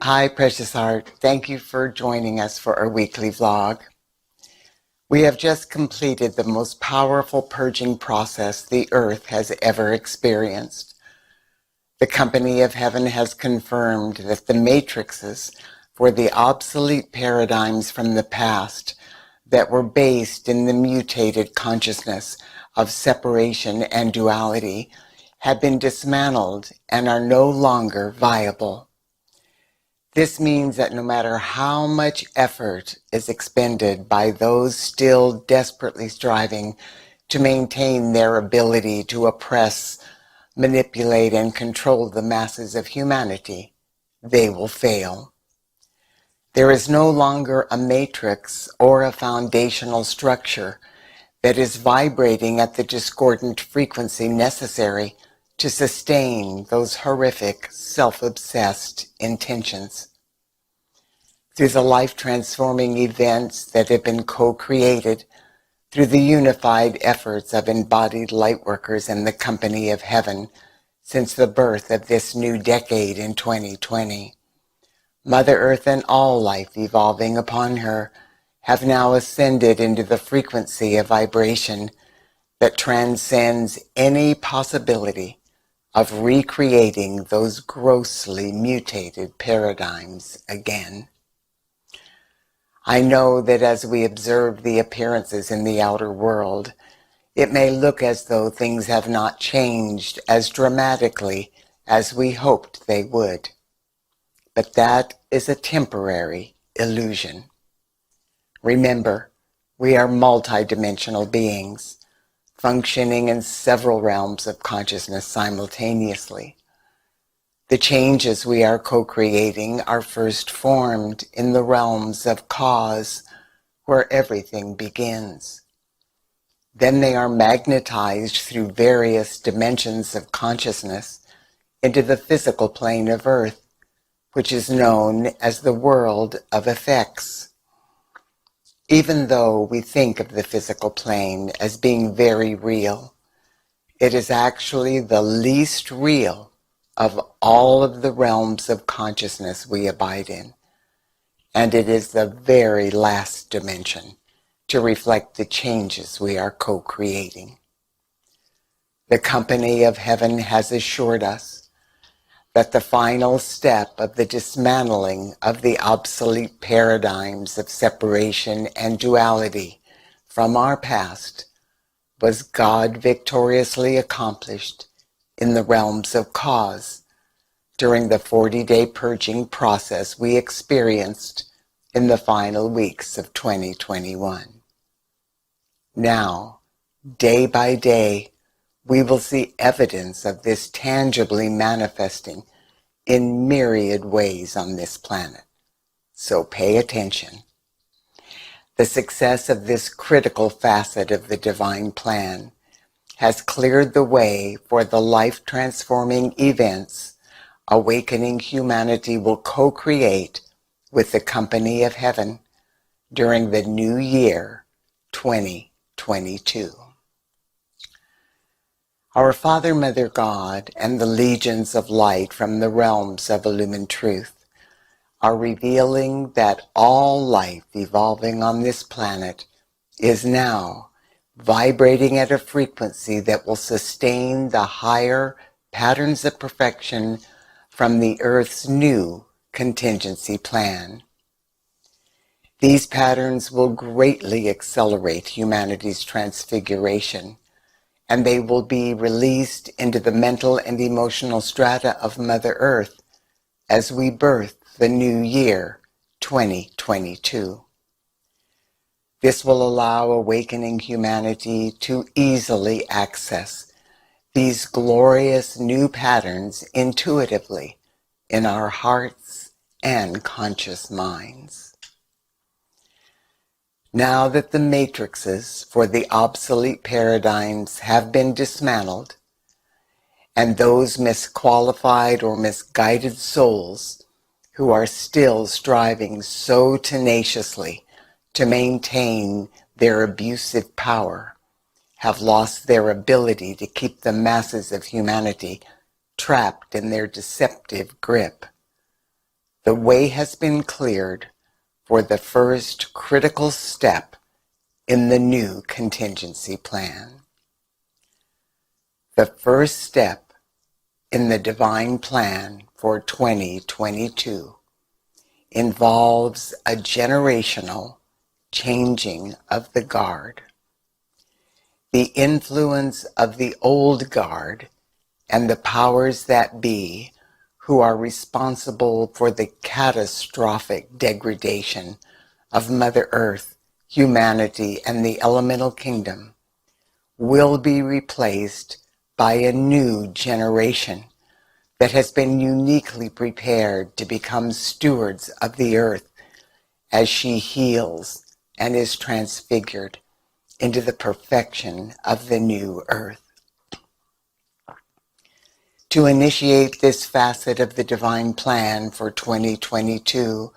Hi, Precious Heart. Thank you for joining us for our weekly vlog. We have just completed the most powerful purging process the earth has ever experienced. The Company of Heaven has confirmed that the matrices for the obsolete paradigms from the past that were based in the mutated consciousness of separation and duality have been dismantled and are no longer viable. This means that no matter how much effort is expended by those still desperately striving to maintain their ability to oppress, manipulate, and control the masses of humanity, they will fail. There is no longer a matrix or a foundational structure that is vibrating at the discordant frequency necessary to sustain those horrific, self-obsessed intentions. Through the life-transforming events that have been co-created through the unified efforts of embodied lightworkers in the Company of Heaven since the birth of this new decade in 2020, Mother Earth and all life evolving upon her have now ascended into the frequency of vibration that transcends any possibility of recreating those grossly mutated paradigms again. I know that as we observe the appearances in the outer world, it may look as though things have not changed as dramatically as we hoped they would. But that is a temporary illusion. Remember, we are multidimensional beings, functioning in several realms of consciousness simultaneously. The changes we are co-creating are first formed in the realms of cause, where everything begins. Then they are magnetized through various dimensions of consciousness into the physical plane of Earth, which is known as the world of effects. Even though we think of the physical plane as being very real, it is actually the least real of all of the realms of consciousness we abide in. And it is the very last dimension to reflect the changes we are co-creating. The Company of Heaven has assured us that the final step of the dismantling of the obsolete paradigms of separation and duality from our past was God victoriously accomplished in the realms of cause during the 40-day purging process we experienced in the final weeks of 2021. Now, day by day, we will see evidence of this tangibly manifesting in myriad ways on this planet. So pay attention. The success of this critical facet of the divine plan has cleared the way for the life-transforming events awakening humanity will co-create with the Company of Heaven during the new year 2022. Our Father, Mother God, and the legions of light from the realms of illumined truth are revealing that all life evolving on this planet is now vibrating at a frequency that will sustain the higher patterns of perfection from the Earth's new contingency plan. These patterns will greatly accelerate humanity's transfiguration, and they will be released into the mental and emotional strata of Mother Earth as we birth the new year 2022. This will allow awakening humanity to easily access these glorious new patterns intuitively in our hearts and conscious minds. Now that the matrices for the obsolete paradigms have been dismantled, and those misqualified or misguided souls who are still striving so tenaciously to maintain their abusive power have lost their ability to keep the masses of humanity trapped in their deceptive grip, The way has been cleared for the first critical step in the new contingency plan. The first step in the divine plan for 2022 involves a generational changing of the guard. The influence of the old guard and the powers that be who are responsible for the catastrophic degradation of Mother Earth, humanity, and the elemental kingdom will be replaced by a new generation that has been uniquely prepared to become stewards of the earth as she heals and is transfigured into the perfection of the new earth. To initiate this facet of the divine plan for 2022,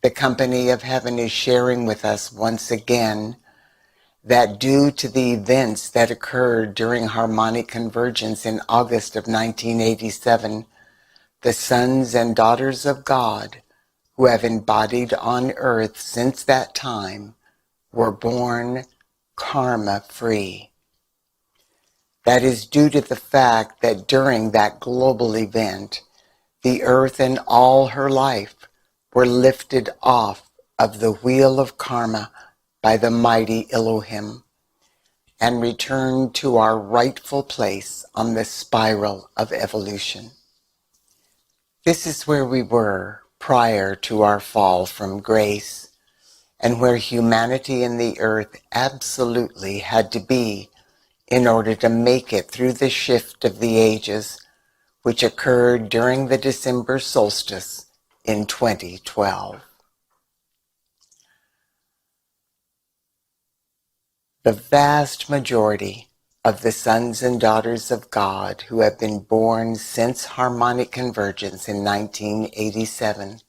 the Company of Heaven is sharing with us once again that due to the events that occurred during harmonic convergence in August of 1987, the sons and daughters of God who have embodied on earth since that time were born karma-free. That is due to the fact that during that global event, the earth and all her life were lifted off of the wheel of karma by the mighty Elohim and returned to our rightful place on the spiral of evolution. This is where we were prior to our fall from grace, and where humanity and the earth absolutely had to be in order to make it through the shift of the ages, which occurred during the December solstice in 2012. The vast majority of the sons and daughters of God who have been born since harmonic convergence in 1987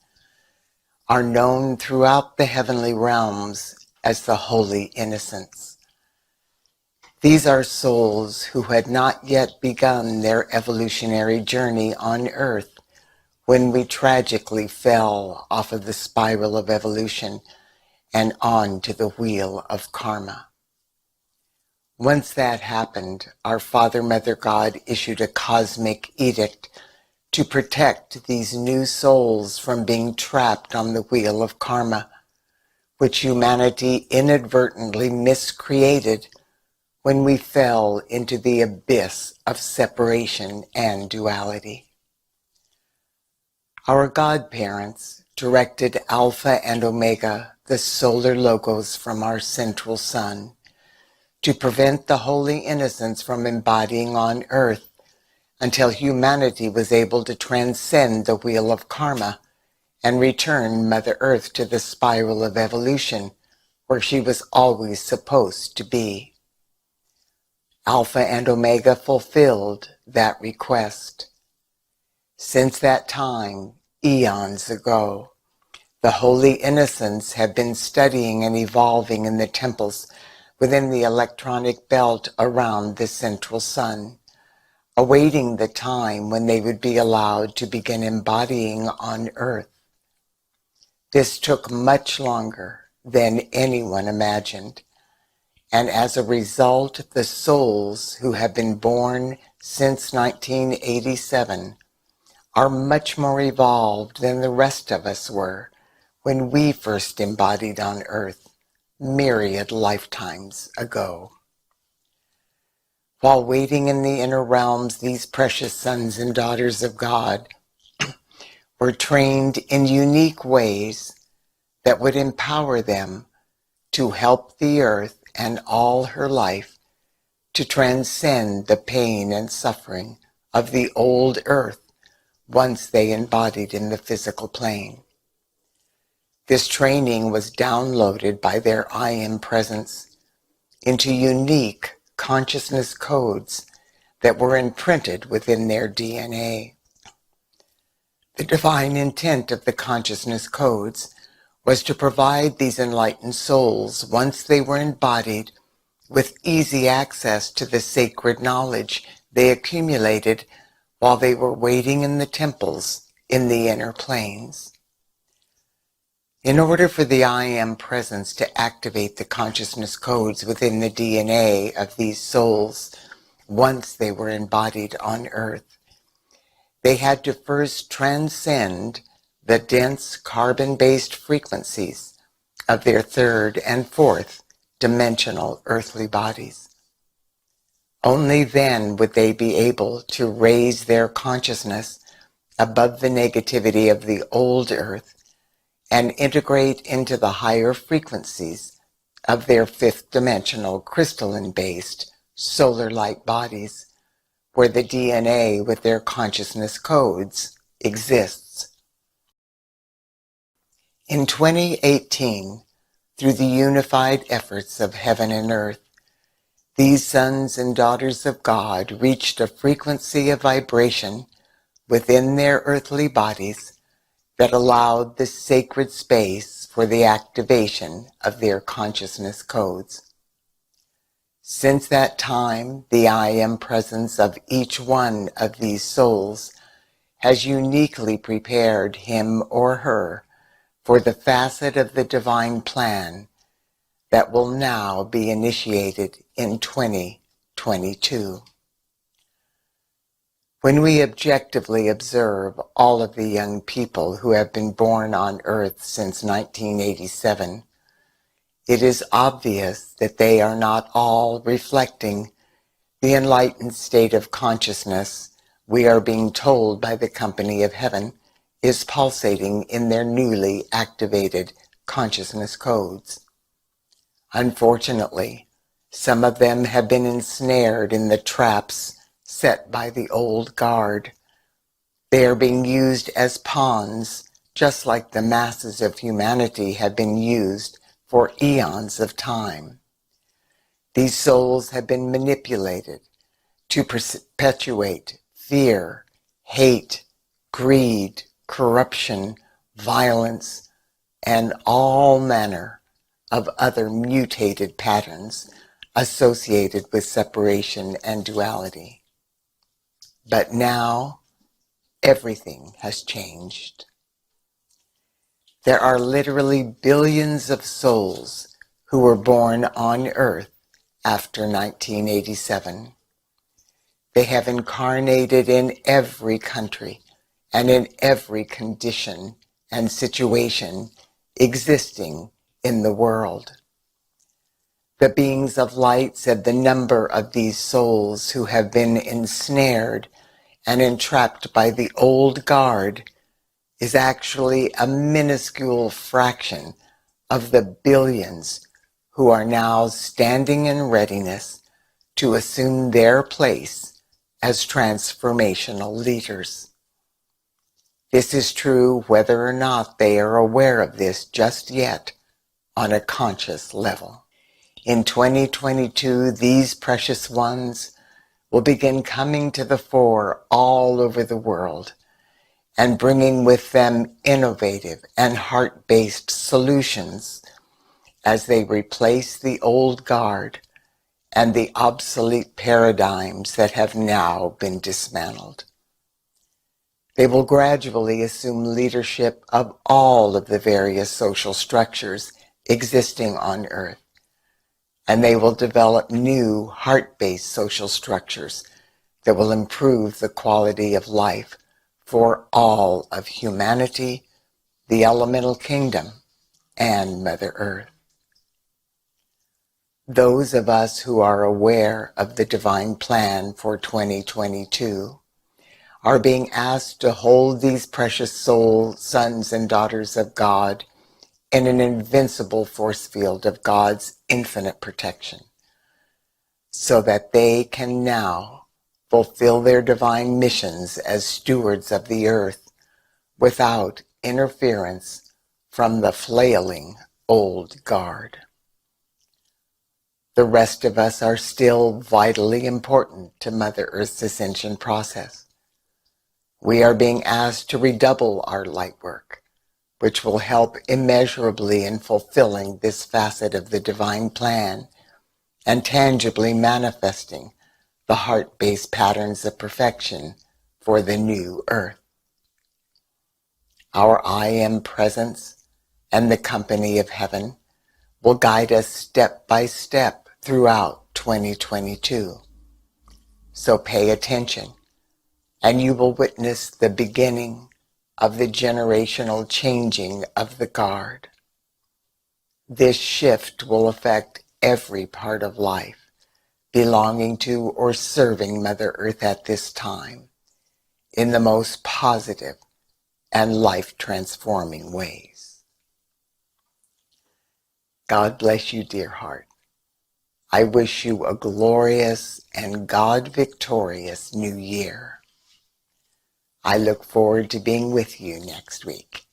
are known throughout the heavenly realms as the Holy Innocents. These are souls who had not yet begun their evolutionary journey on earth when we tragically fell off of the spiral of evolution and onto the wheel of karma. Once that happened, our Father, Mother God issued a cosmic edict to protect these new souls from being trapped on the wheel of karma, which humanity inadvertently miscreated when we fell into the abyss of separation and duality. Our godparents directed Alpha and Omega, the solar logos from our central sun, to prevent the Holy Innocents from embodying on earth until humanity was able to transcend the wheel of karma and return Mother Earth to the spiral of evolution where she was always supposed to be. Alpha and Omega fulfilled that request. Since that time, eons ago, the Holy Innocents have been studying and evolving in the temples within the electronic belt around the central sun, awaiting the time when they would be allowed to begin embodying on earth. This took much longer than anyone imagined, and as a result, the souls who have been born since 1987 are much more evolved than the rest of us were when we first embodied on earth myriad lifetimes ago. While waiting in the inner realms, these precious sons and daughters of God were trained in unique ways that would empower them to help the earth and all her life to transcend the pain and suffering of the old earth once they embodied in the physical plane. This training was downloaded by their I Am presence into unique consciousness codes that were imprinted within their DNA. The divine intent of the consciousness codes was to provide these enlightened souls, once they were embodied, with easy access to the sacred knowledge they accumulated while they were waiting in the temples in the inner planes. In order for the I Am presence to activate the consciousness codes within the DNA of these souls once they were embodied on Earth, they had to first transcend the dense carbon-based frequencies of their third and fourth dimensional earthly bodies. Only then would they be able to raise their consciousness above the negativity of the old Earth and integrate into the higher frequencies of their fifth dimensional crystalline-based solar-like bodies, where the DNA with their consciousness codes exists. In 2018, through the unified efforts of heaven and earth, these sons and daughters of God reached a frequency of vibration within their earthly bodies that allowed the sacred space for the activation of their consciousness codes. Since that time, the I Am presence of each one of these souls has uniquely prepared him or her for the facet of the divine plan that will now be initiated in 2022. When we objectively observe all of the young people who have been born on Earth since 1987, it is obvious that they are not all reflecting the enlightened state of consciousness we are being told by the company of heaven is pulsating in their newly activated consciousness codes. Unfortunately, some of them have been ensnared in the traps set by the old guard. They are being used as pawns, just like the masses of humanity have been used for eons of time. These souls have been manipulated to perpetuate fear, hate, greed, corruption, violence, and all manner of other mutated patterns associated with separation and duality. But now, everything has changed. There are literally billions of souls who were born on Earth after 1987. They have incarnated in every country and in every condition and situation existing in the world. The beings of light said the number of these souls who have been ensnared and entrapped by the old guard is actually a minuscule fraction of the billions who are now standing in readiness to assume their place as transformational leaders. This is true whether or not they are aware of this just yet on a conscious level. In 2022, these precious ones will begin coming to the fore all over the world and bringing with them innovative and heart-based solutions as they replace the old guard and the obsolete paradigms that have now been dismantled. They will gradually assume leadership of all of the various social structures existing on Earth, and they will develop new heart-based social structures that will improve the quality of life for all of humanity, the elemental kingdom, and Mother Earth. Those of us who are aware of the divine plan for 2022 are being asked to hold these precious soul sons and daughters of God in an invincible force field of God's infinite protection, so that they can now fulfill their divine missions as stewards of the earth without interference from the flailing old guard. The rest of us are still vitally important to Mother Earth's ascension process. We are being asked to redouble our light work, which will help immeasurably in fulfilling this facet of the divine plan and tangibly manifesting the heart-based patterns of perfection for the new earth. Our I Am presence and the company of heaven will guide us step by step throughout 2022. So pay attention, and you will witness the beginning of the generational changing of the guard. This shift will affect every part of life belonging to or serving Mother Earth at this time in the most positive and life-transforming ways. God bless you, dear heart. I wish you a glorious and God-victorious new year. I look forward to being with you next week.